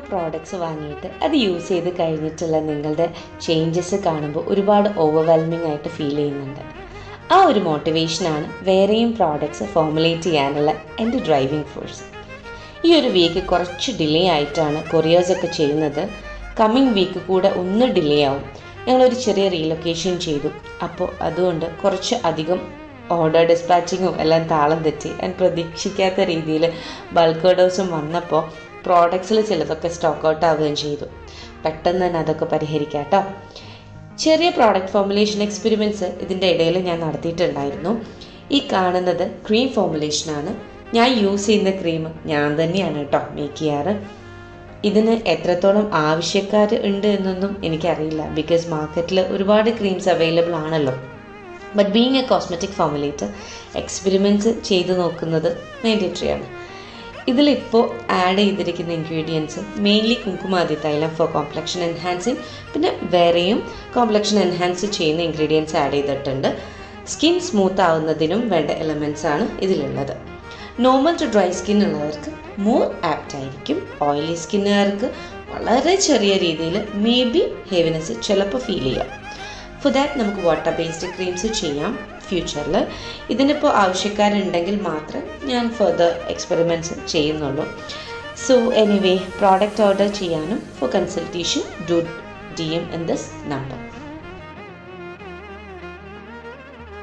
Products വാങ്ങിയിട്ട് അത് use ചെയ്ത് കഴിഞ്ഞിട്ടുള്ള നിങ്ങളുടെ ചേഞ്ചസ് കാണുമ്പോൾ ഒരുപാട് ഓവർവെൽമിംഗ് ആയിട്ട് ഫീൽ ചെയ്യുന്നുണ്ട്. ആ ഒരു മോട്ടിവേഷനാണ് വേറെയും പ്രോഡക്റ്റ്സ് ഫോർമുലേറ്റ് ചെയ്യാനുള്ള എൻ്റെ ഡ്രൈവിംഗ് ഫോഴ്സ്. ഈ ഒരു വീക്ക് കുറച്ച് ഡിലേ ആയിട്ടാണ് കൊറിയേഴ്സൊക്കെ ചെയ്യുന്നത്. കമ്മിങ് വീക്ക് കൂടെ ഒന്ന് ഡിലേ ആവും. ഞങ്ങളൊരു ചെറിയ റീലൊക്കേഷൻ ചെയ്തു. അപ്പോൾ അതുകൊണ്ട് കുറച്ച് അധികം ഓർഡർ ഡിസ്പാച്ചിങ്ങും എല്ലാം താളം തെറ്റി. ഞാൻ പ്രതീക്ഷിക്കാത്ത രീതിയിൽ ബൾക്ക് ഓർഡേഴ്സും വന്നപ്പോൾ പ്രോഡക്ട്സിൽ ചിലതൊക്കെ സ്റ്റോക്ക് ഔട്ട് ആവുകയും ചെയ്തു. പെട്ടെന്ന് തന്നെ അതൊക്കെ പരിഹരിക്കാം കേട്ടോ. ചെറിയ പ്രോഡക്റ്റ് ഫോർമുലേഷൻ എക്സ്പെരിമെൻറ്റ്സ് ഇതിൻ്റെ ഇടയിൽ ഞാൻ നടത്തിയിട്ടുണ്ടായിരുന്നു. ഈ കാണുന്നത് ക്രീം ഫോർമുലേഷനാണ്. ഞാൻ യൂസ് ചെയ്യുന്ന ക്രീം ഞാൻ തന്നെയാണ് കേട്ടോ മേക്ക് ചെയ്യാറ്. ഇതിന് എത്രത്തോളം ആവശ്യക്കാർ ഉണ്ട് എന്നൊന്നും എനിക്കറിയില്ല, ബിക്കോസ് മാർക്കറ്റിൽ ഒരുപാട് ക്രീംസ് അവൈലബിൾ ആണല്ലോ. But being a cosmetic formulator experiments ചെയ്ത് നോക്കുന്നത് മാൻഡേറ്ററി ആണ്. ഇതിലിപ്പോൾ ആഡ് ചെയ്തിരിക്കുന്ന ഇൻഗ്രീഡിയൻസ് മെയിൻലി കുങ്കുമാതി തൈലം ഫോർ കോംപ്ലക്ഷൻ എൻഹാൻസിങ്, പിന്നെ വേറെയും കോംപ്ലക്ഷൻ എൻഹാൻസ് ചെയ്യുന്ന ഇൻഗ്രീഡിയൻസ് ആഡ് ചെയ്തിട്ടുണ്ട്. സ്കിൻ സ്മൂത്ത് ആവുന്നതിനും വേണ്ട എലമെൻറ്റ്സ് ആണ് ഇതിലുള്ളത്. നോർമൽ ടു ഡ്രൈ സ്കിൻ ഉള്ളവർക്ക് മോർ ആപ്റ്റ് ആയിരിക്കും. ഓയിലി സ്കിന്നുകാർക്ക് വളരെ ചെറിയ രീതിയിൽ മേ ബി ഹെവിനെസ് ചിലപ്പോൾ ഫീൽ ചെയ്യാം. ഫോർ ദാറ്റ് നമുക്ക് വാട്ടർ ബേസ്ഡ് ക്രീംസ് ചെയ്യാം ഫ്യൂച്ചറിൽ. ഇതിനിപ്പോൾ ആവശ്യക്കാരുണ്ടെങ്കിൽ മാത്രം ഞാൻ ഫർദർ എക്സ്പെരിമെൻറ്റ്സ് ചെയ്യുന്നുള്ളൂ. സോ എനിവേ, പ്രോഡക്റ്റ് ഓർഡർ ചെയ്യാനും four consultation do DM in this number.